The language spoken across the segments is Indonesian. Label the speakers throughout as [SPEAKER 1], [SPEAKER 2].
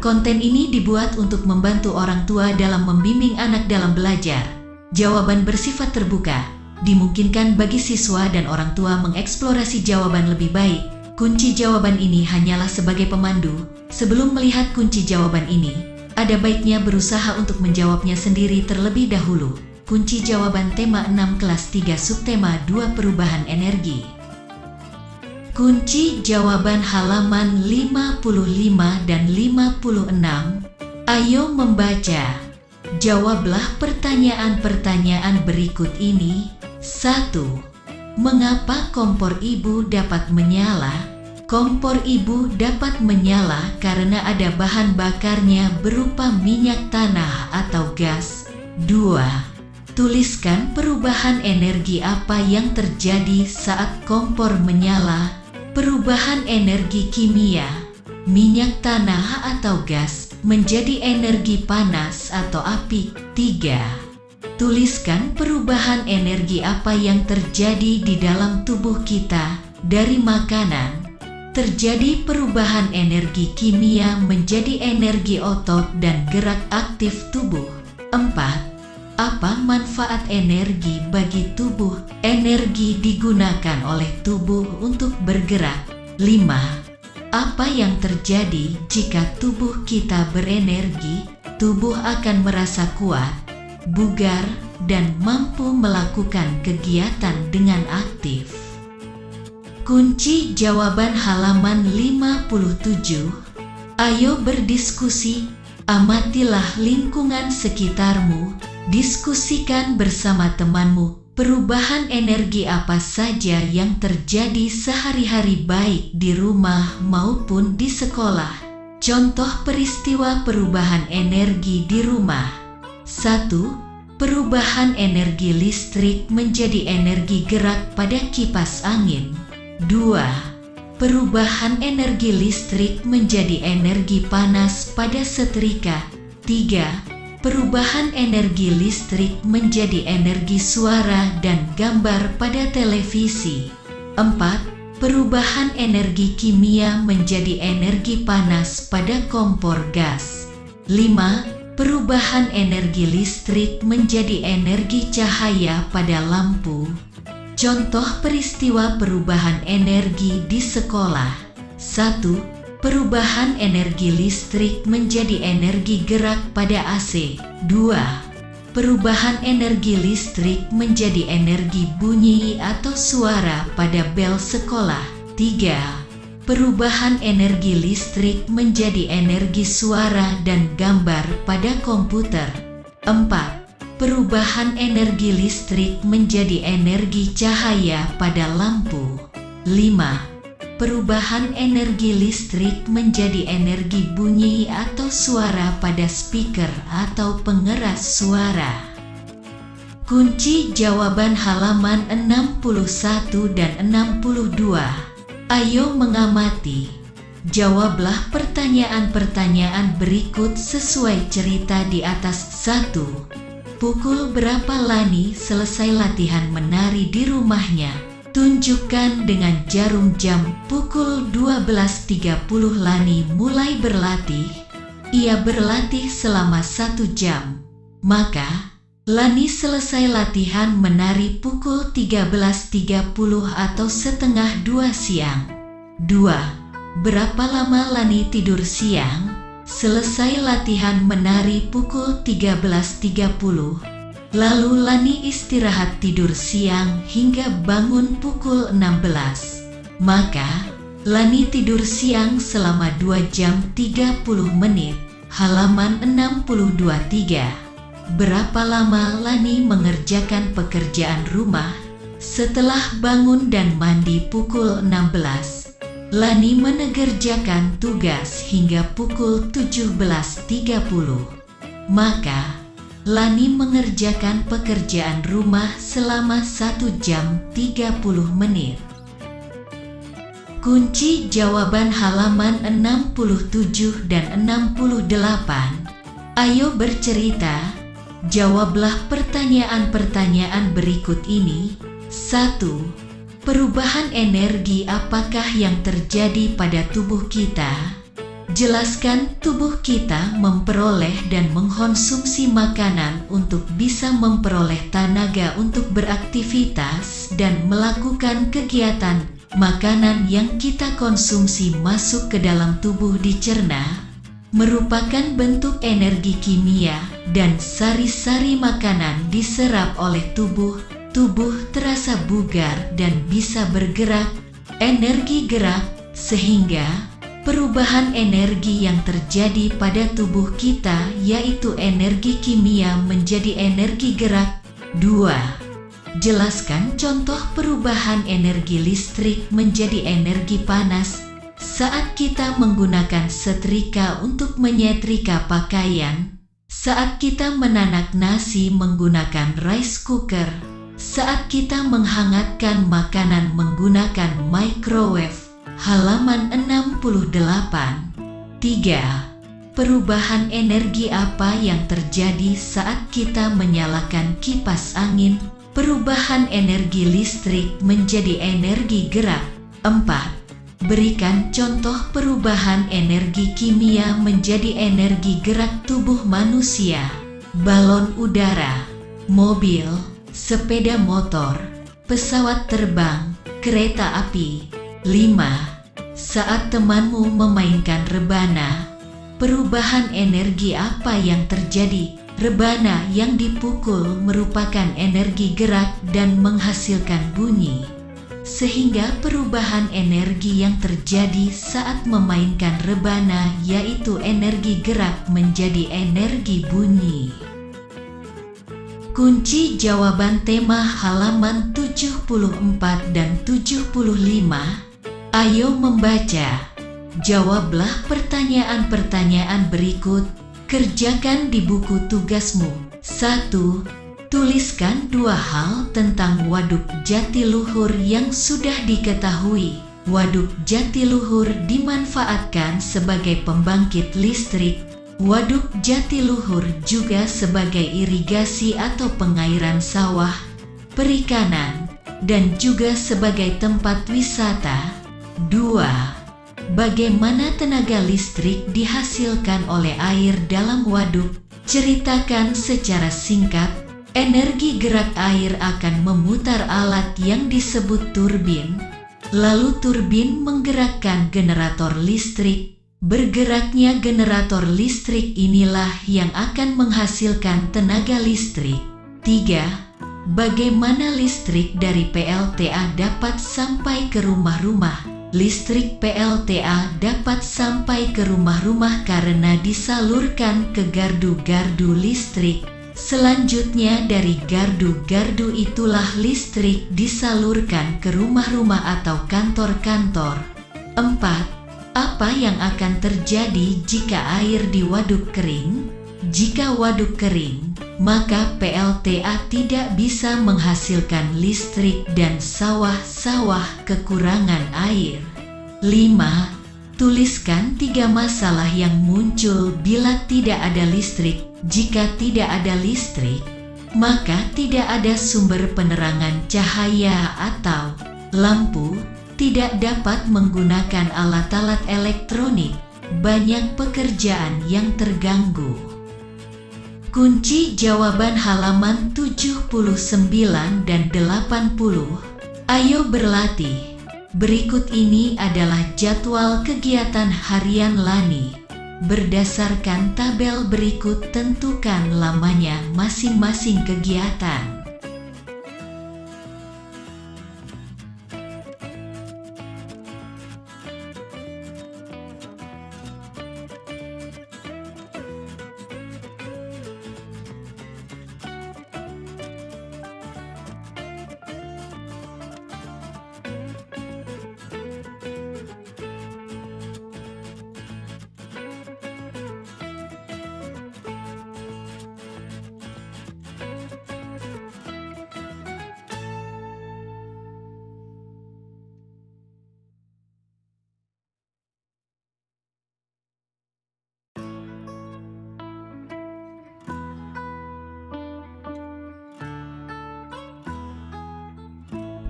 [SPEAKER 1] Konten ini dibuat untuk membantu orang tua dalam membimbing anak dalam belajar. Jawaban bersifat terbuka. Dimungkinkan bagi siswa dan orang tua mengeksplorasi jawaban lebih baik. Kunci jawaban ini hanyalah sebagai pemandu. Sebelum melihat kunci jawaban ini, ada baiknya berusaha untuk menjawabnya sendiri terlebih dahulu. Kunci jawaban tema 6 kelas 3 subtema 2 perubahan energi. Kunci jawaban halaman 55 dan 56. Ayo membaca. Jawablah pertanyaan-pertanyaan berikut ini. 1. Mengapa kompor ibu dapat menyala? Kompor ibu dapat menyala karena ada bahan bakarnya berupa minyak tanah atau gas. 2. Tuliskan perubahan energi apa yang terjadi saat kompor menyala. Perubahan energi kimia, minyak tanah atau gas, menjadi energi panas atau api. 3. Tuliskan perubahan energi apa yang terjadi di dalam tubuh kita dari makanan. Terjadi perubahan energi kimia menjadi energi otot dan gerak aktif tubuh. 4. Apa manfaat energi bagi tubuh? Energi digunakan oleh tubuh untuk bergerak. 5. Apa yang terjadi jika tubuh kita berenergi? Tubuh akan merasa kuat, bugar, dan mampu melakukan kegiatan dengan aktif. Kunci jawaban halaman 57. Ayo berdiskusi, amatilah lingkungan sekitarmu. Diskusikan bersama temanmu perubahan energi apa saja yang terjadi sehari-hari baik di rumah maupun di sekolah. Contoh peristiwa perubahan energi di rumah. 1. Perubahan energi listrik menjadi energi gerak pada kipas angin. 2. Perubahan energi listrik menjadi energi panas pada setrika. 3. Perubahan energi listrik menjadi energi suara dan gambar pada televisi. 4. Perubahan energi kimia menjadi energi panas pada kompor gas. 5. Perubahan energi listrik menjadi energi cahaya pada lampu. Contoh peristiwa perubahan energi di sekolah. 1. Perubahan energi listrik menjadi energi gerak pada AC. 2. Perubahan energi listrik menjadi energi bunyi atau suara pada bel sekolah. 3. Perubahan energi listrik menjadi energi suara dan gambar pada komputer. 4. Perubahan energi listrik menjadi energi cahaya pada lampu. 5. Perubahan energi listrik menjadi energi bunyi atau suara pada speaker atau pengeras suara. Kunci jawaban halaman 61 dan 62. Ayo mengamati. Jawablah pertanyaan-pertanyaan berikut sesuai cerita di atas. 1. Pukul berapa Lani selesai latihan menari di rumahnya? Tunjukkan dengan jarum jam. Pukul 12.30 Lani mulai berlatih. Ia berlatih selama 1 jam. Maka, Lani selesai latihan menari pukul 13.30 atau setengah 2 siang. 2. Berapa lama Lani tidur siang? Selesai latihan menari pukul 13.30. Lalu Lani istirahat tidur siang hingga bangun pukul 16. Maka, Lani tidur siang selama 2 jam 30 menit. Halaman 62.3. Berapa lama Lani mengerjakan pekerjaan rumah? Setelah bangun dan mandi pukul 16, Lani mengerjakan tugas hingga pukul 17.30. Maka, Lani mengerjakan pekerjaan rumah selama 1 jam 30 menit. Kunci jawaban halaman 67 dan 68. Ayo bercerita. Jawablah pertanyaan-pertanyaan berikut ini. 1. Perubahan energi apakah yang terjadi pada tubuh kita? Jelaskan tubuh kita memperoleh dan mengkonsumsi makanan untuk bisa memperoleh tenaga untuk beraktivitas dan melakukan kegiatan. Makanan yang kita konsumsi masuk ke dalam tubuh dicerna, merupakan bentuk energi kimia dan sari-sari makanan diserap oleh tubuh. Tubuh terasa bugar dan bisa bergerak, energi gerak, sehingga perubahan energi yang terjadi pada tubuh kita yaitu energi kimia menjadi energi gerak. 2. Jelaskan contoh perubahan energi listrik menjadi energi panas saat kita menggunakan setrika untuk menyetrika pakaian, saat kita menanak nasi menggunakan rice cooker, saat kita menghangatkan makanan menggunakan microwave. Halaman 68. 3. Perubahan energi apa yang terjadi saat kita menyalakan kipas angin? Perubahan energi listrik menjadi energi gerak. 4. Berikan contoh perubahan energi kimia menjadi energi gerak tubuh manusia. Balon udara, mobil, sepeda motor, pesawat terbang, kereta api. 5. Saat temanmu memainkan rebana, perubahan energi apa yang terjadi? Rebana yang dipukul merupakan energi gerak dan menghasilkan bunyi, sehingga perubahan energi yang terjadi saat memainkan rebana yaitu energi gerak menjadi energi bunyi. Kunci jawaban tema halaman 74 dan 75. Ayo membaca. Jawablah pertanyaan-pertanyaan berikut. Kerjakan di buku tugasmu. 1. Tuliskan 2 hal tentang Waduk Jatiluhur yang sudah diketahui. Waduk Jatiluhur dimanfaatkan sebagai pembangkit listrik. Waduk Jatiluhur juga sebagai irigasi atau pengairan sawah, perikanan, dan juga sebagai tempat wisata. 2. Bagaimana tenaga listrik dihasilkan oleh air dalam waduk? Ceritakan secara singkat. Energi gerak air akan memutar alat yang disebut turbin. Lalu turbin menggerakkan generator listrik. Bergeraknya generator listrik inilah yang akan menghasilkan tenaga listrik. 3. Bagaimana listrik dari PLTA dapat sampai ke rumah-rumah? Listrik PLTA dapat sampai ke rumah-rumah karena disalurkan ke gardu-gardu listrik. Selanjutnya dari gardu-gardu itulah listrik disalurkan ke rumah-rumah atau kantor-kantor. 4. Apa yang akan terjadi jika air di waduk kering? Jika waduk kering, maka PLTA tidak bisa menghasilkan listrik dan sawah-sawah kekurangan air. 5. Tuliskan 3 masalah yang muncul bila tidak ada listrik. Jika tidak ada listrik, maka tidak ada sumber penerangan cahaya atau lampu, tidak dapat menggunakan alat-alat elektronik, banyak pekerjaan yang terganggu. Kunci jawaban halaman 79 dan 80. Ayo berlatih. Berikut ini adalah jadwal kegiatan harian Lani. Berdasarkan tabel berikut tentukan lamanya masing-masing kegiatan.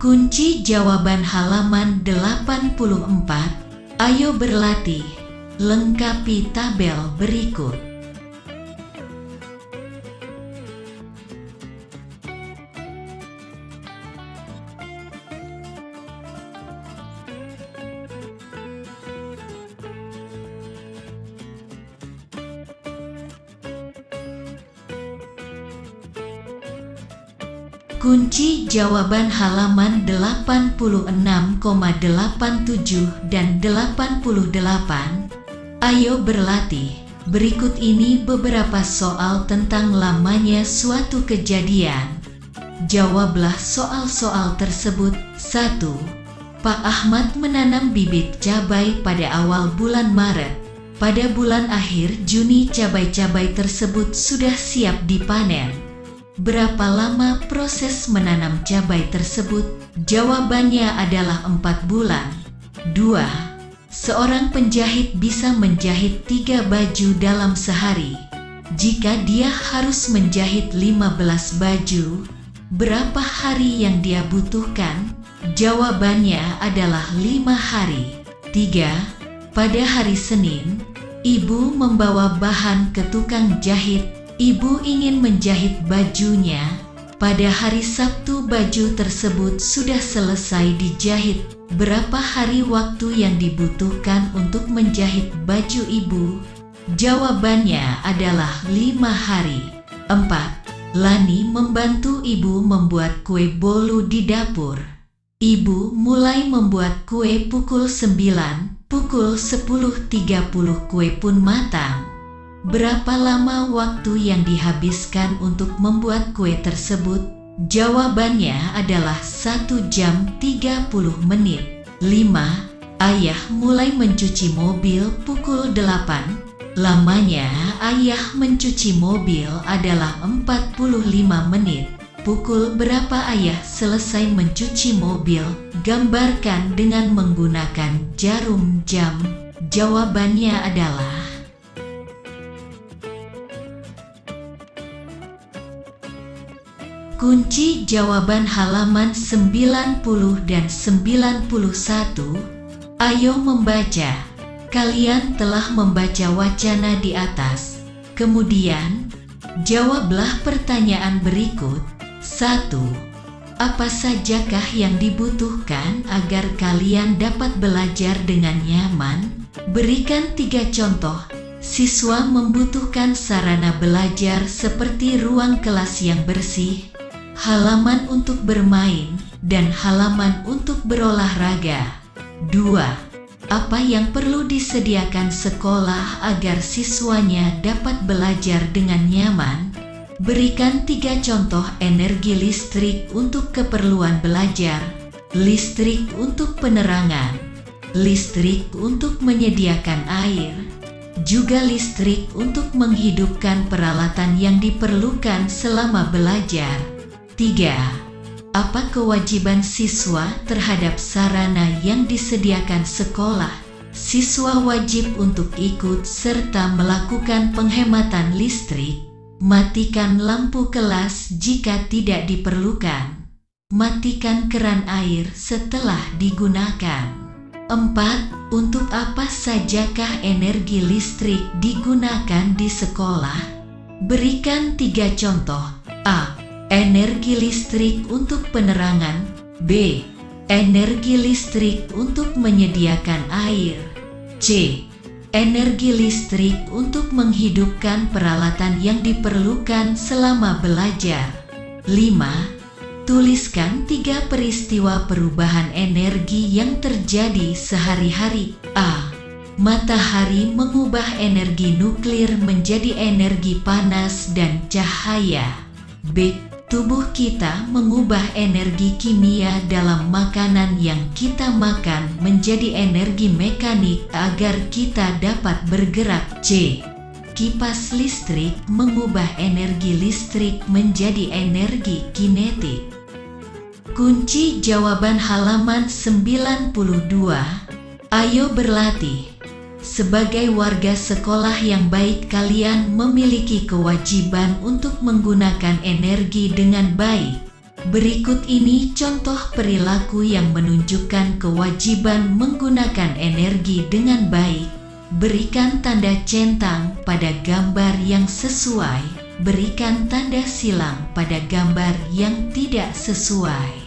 [SPEAKER 1] Kunci jawaban halaman 84. Ayo berlatih. Lengkapi tabel berikut. Kunci jawaban halaman 86,87 dan 88. Ayo berlatih. Berikut ini beberapa soal tentang lamanya suatu kejadian. Jawablah soal-soal tersebut. 1. Pak Ahmad menanam bibit cabai pada awal bulan Maret. Pada bulan akhir Juni cabai-cabai tersebut sudah siap dipanen. Berapa lama proses menanam cabai tersebut? Jawabannya adalah 4 bulan. 2. Seorang penjahit bisa menjahit 3 baju dalam sehari. Jika dia harus menjahit 15 baju, berapa hari yang dia butuhkan? Jawabannya adalah 5 hari. 3. Pada hari Senin, ibu membawa bahan ke tukang jahit. Ibu ingin menjahit bajunya. Pada hari Sabtu baju tersebut sudah selesai dijahit. Berapa hari waktu yang dibutuhkan untuk menjahit baju ibu? Jawabannya adalah 5 hari. 4. Lani membantu ibu membuat kue bolu di dapur. Ibu mulai membuat kue pukul 9, pukul 10.30 kue pun matang. Berapa lama waktu yang dihabiskan untuk membuat kue tersebut? Jawabannya adalah 1 jam 30 menit. 5. Ayah mulai mencuci mobil pukul 8. Lamanya ayah mencuci mobil adalah 45 menit. Pukul berapa ayah selesai mencuci mobil? Gambarkan dengan menggunakan jarum jam. Jawabannya adalah kunci jawaban halaman 90 dan 91. Ayo membaca. Kalian telah membaca wacana di atas. Kemudian, jawablah pertanyaan berikut. 1. Apa sajakah yang dibutuhkan agar kalian dapat belajar dengan nyaman? Berikan 3 contoh. Siswa membutuhkan sarana belajar seperti ruang kelas yang bersih, halaman untuk bermain, dan halaman untuk berolahraga. 2. Apa yang perlu disediakan sekolah agar siswanya dapat belajar dengan nyaman? Berikan 3 contoh energi listrik untuk keperluan belajar, listrik untuk penerangan, listrik untuk menyediakan air, juga listrik untuk menghidupkan peralatan yang diperlukan selama belajar. 3. Apa kewajiban siswa terhadap sarana yang disediakan sekolah? Siswa wajib untuk ikut serta melakukan penghematan listrik, matikan lampu kelas jika tidak diperlukan, matikan keran air setelah digunakan. 4. Untuk apa sajakah energi listrik digunakan di sekolah? Berikan 3 contoh. A. Energi listrik untuk penerangan. B. Energi listrik untuk menyediakan air. C. Energi listrik untuk menghidupkan peralatan yang diperlukan selama belajar. 5. Tuliskan 3 peristiwa perubahan energi yang terjadi sehari-hari. A. Matahari mengubah energi nuklir menjadi energi panas dan cahaya. B. Tubuh kita mengubah energi kimia dalam makanan yang kita makan menjadi energi mekanik agar kita dapat bergerak. C. Kipas listrik mengubah energi listrik menjadi energi kinetik. Kunci jawaban halaman 92. Ayo berlatih. Sebagai warga sekolah yang baik, kalian memiliki kewajiban untuk menggunakan energi dengan baik. Berikut ini contoh perilaku yang menunjukkan kewajiban menggunakan energi dengan baik. Berikan tanda centang pada gambar yang sesuai. Berikan tanda silang pada gambar yang tidak sesuai.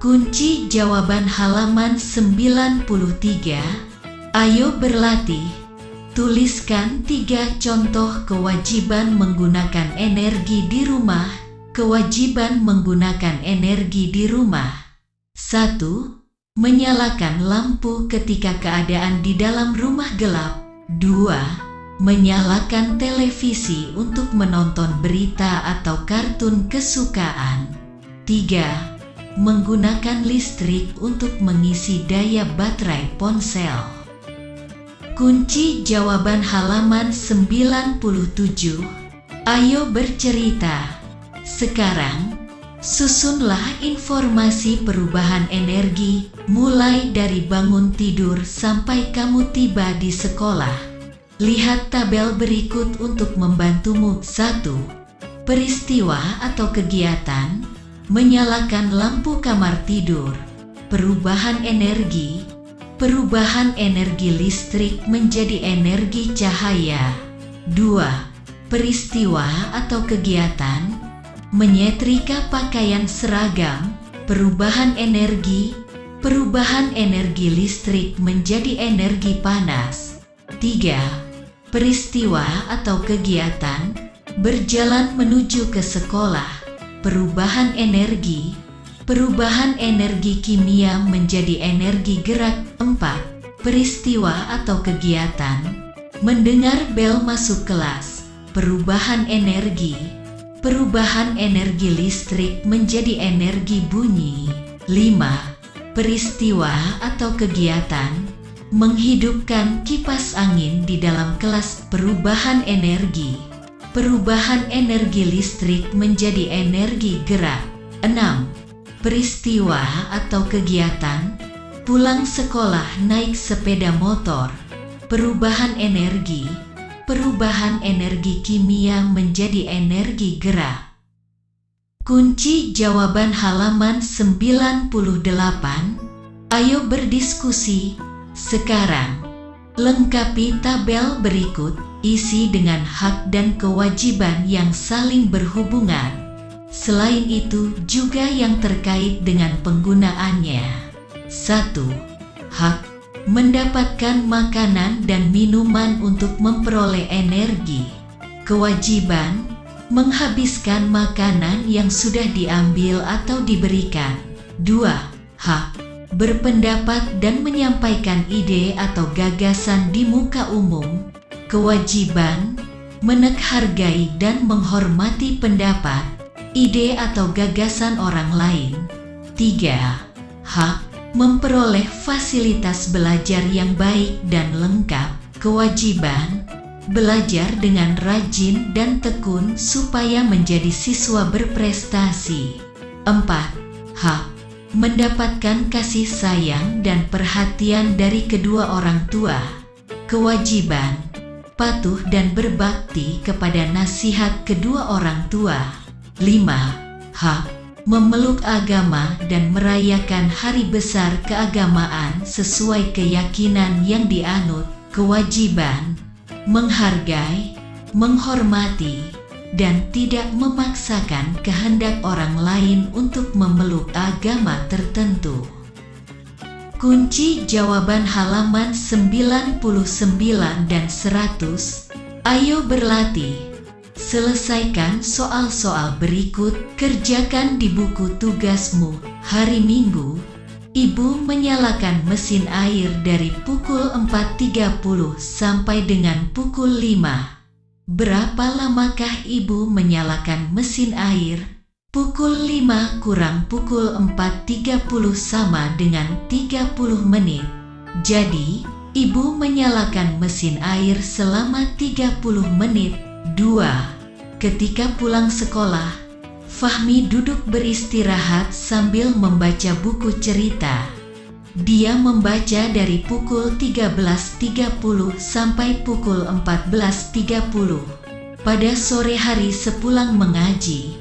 [SPEAKER 1] Kunci jawaban halaman 93. Ayo berlatih. Tuliskan 3 contoh kewajiban menggunakan energi di rumah. Kewajiban menggunakan energi di rumah. 1. Menyalakan lampu ketika keadaan di dalam rumah gelap. 2. Menyalakan televisi untuk menonton berita atau kartun kesukaan. 3. Menggunakan listrik untuk mengisi daya baterai ponsel. Kunci jawaban halaman 97. Ayo bercerita. Sekarang, susunlah informasi perubahan energi mulai dari bangun tidur sampai kamu tiba di sekolah. Lihat tabel berikut untuk membantumu. 1. Peristiwa atau kegiatan. Menyalakan lampu kamar tidur. Perubahan energi. Perubahan energi listrik menjadi energi cahaya. 2. Peristiwa atau kegiatan. Menyetrika pakaian seragam. Perubahan energi. Perubahan energi listrik menjadi energi panas. 3. Peristiwa atau kegiatan. Berjalan menuju ke sekolah. Perubahan energi. Perubahan energi kimia menjadi energi gerak. 4. Peristiwa atau kegiatan. Mendengar bel masuk kelas. Perubahan energi. Perubahan energi listrik menjadi energi bunyi. 5. Peristiwa atau kegiatan. Menghidupkan kipas angin di dalam kelas. Perubahan energi. Perubahan energi listrik menjadi energi gerak. 6. Peristiwa atau kegiatan. Pulang sekolah naik sepeda motor. Perubahan energi. Perubahan energi kimia menjadi energi gerak. Kunci jawaban halaman 98. Ayo berdiskusi. Sekarang, lengkapi tabel berikut. Isi dengan hak dan kewajiban yang saling berhubungan. Selain itu juga yang terkait dengan penggunaannya. 1. Hak. Mendapatkan makanan dan minuman untuk memperoleh energi. Kewajiban. Menghabiskan makanan yang sudah diambil atau diberikan. 2. Hak. Berpendapat dan menyampaikan ide atau gagasan di muka umum. Kewajiban. Menghargai dan menghormati pendapat, ide atau gagasan orang lain. 3. Hak. Memperoleh fasilitas belajar yang baik dan lengkap. Kewajiban. Belajar dengan rajin dan tekun supaya menjadi siswa berprestasi. 4. Hak. Mendapatkan kasih sayang dan perhatian dari kedua orang tua. Kewajiban. Patuh dan berbakti kepada nasihat kedua orang tua. 5. Hak. Memeluk agama dan merayakan hari besar keagamaan sesuai keyakinan yang dianut. Kewajiban. Menghargai, menghormati, dan tidak memaksakan kehendak orang lain untuk memeluk agama tertentu. Kunci jawaban halaman 99 dan 100. Ayo berlatih. Selesaikan soal-soal berikut. Kerjakan di buku tugasmu. Hari Minggu. Ibu menyalakan mesin air dari pukul 4.30 sampai dengan pukul 5. Berapa lamakah ibu menyalakan mesin air? Pukul 5 kurang pukul 4.30 sama dengan 30 menit. Jadi, ibu menyalakan mesin air selama 30 menit. 2. Ketika pulang sekolah, Fahmi duduk beristirahat sambil membaca buku cerita. Dia membaca dari pukul 13.30 sampai pukul 14.30. Pada sore hari sepulang mengaji,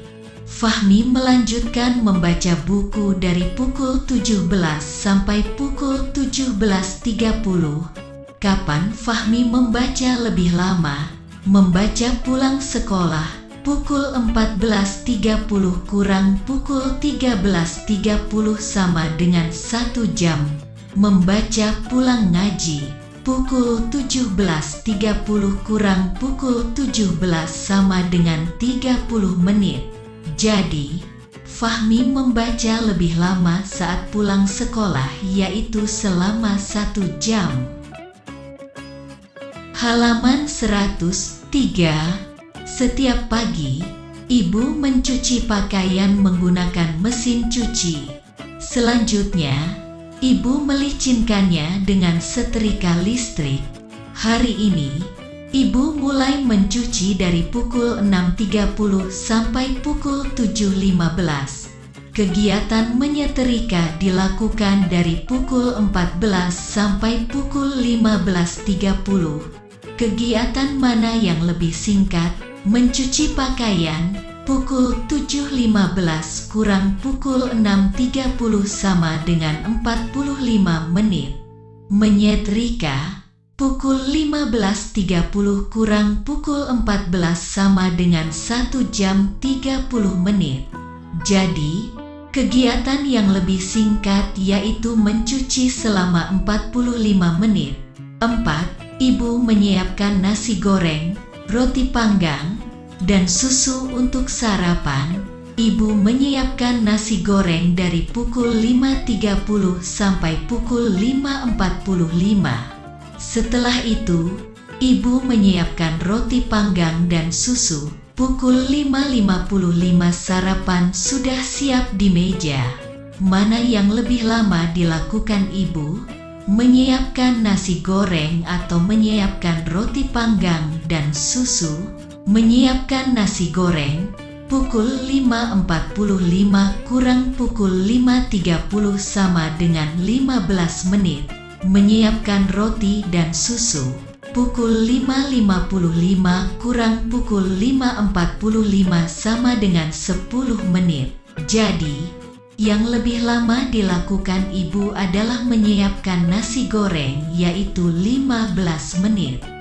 [SPEAKER 1] Fahmi melanjutkan membaca buku dari pukul 17 sampai pukul 17.30. Kapan Fahmi membaca lebih lama? Membaca pulang sekolah pukul 14.30 kurang pukul 13.30 sama dengan 1 jam. Membaca pulang ngaji pukul 17.30 kurang pukul 17 sama dengan 30 menit. Jadi, Fahmi membaca lebih lama saat pulang sekolah, yaitu selama 1 jam. Halaman 103. Setiap pagi, ibu mencuci pakaian menggunakan mesin cuci. Selanjutnya, ibu melicinkannya dengan setrika listrik. Hari ini, ibu mulai mencuci dari pukul 6.30 sampai pukul 7.15. Kegiatan menyetrika dilakukan dari pukul 14 sampai pukul 15.30. Kegiatan mana yang lebih singkat? Mencuci pakaian pukul 7.15 kurang pukul 6.30 sama dengan 45 menit. Menyetrika pukul 15.30 kurang pukul 14 sama dengan 1 jam 30 menit. Jadi, kegiatan yang lebih singkat yaitu mencuci selama 45 menit. 4. Ibu menyiapkan nasi goreng, roti panggang, dan susu untuk sarapan. Ibu menyiapkan nasi goreng dari pukul 5.30 sampai pukul 5.45. Setelah itu, ibu menyiapkan roti panggang dan susu. Pukul 5.55 sarapan sudah siap di meja. Mana yang lebih lama dilakukan ibu? Menyiapkan nasi goreng atau menyiapkan roti panggang dan susu? Menyiapkan nasi goreng pukul 5.45 kurang pukul 5.30 sama dengan 15 menit. Menyiapkan roti dan susu pukul 5.55 kurang pukul 5.45 sama dengan 10 menit. Jadi, yang lebih lama dilakukan ibu adalah menyiapkan nasi goreng, yaitu 15 menit.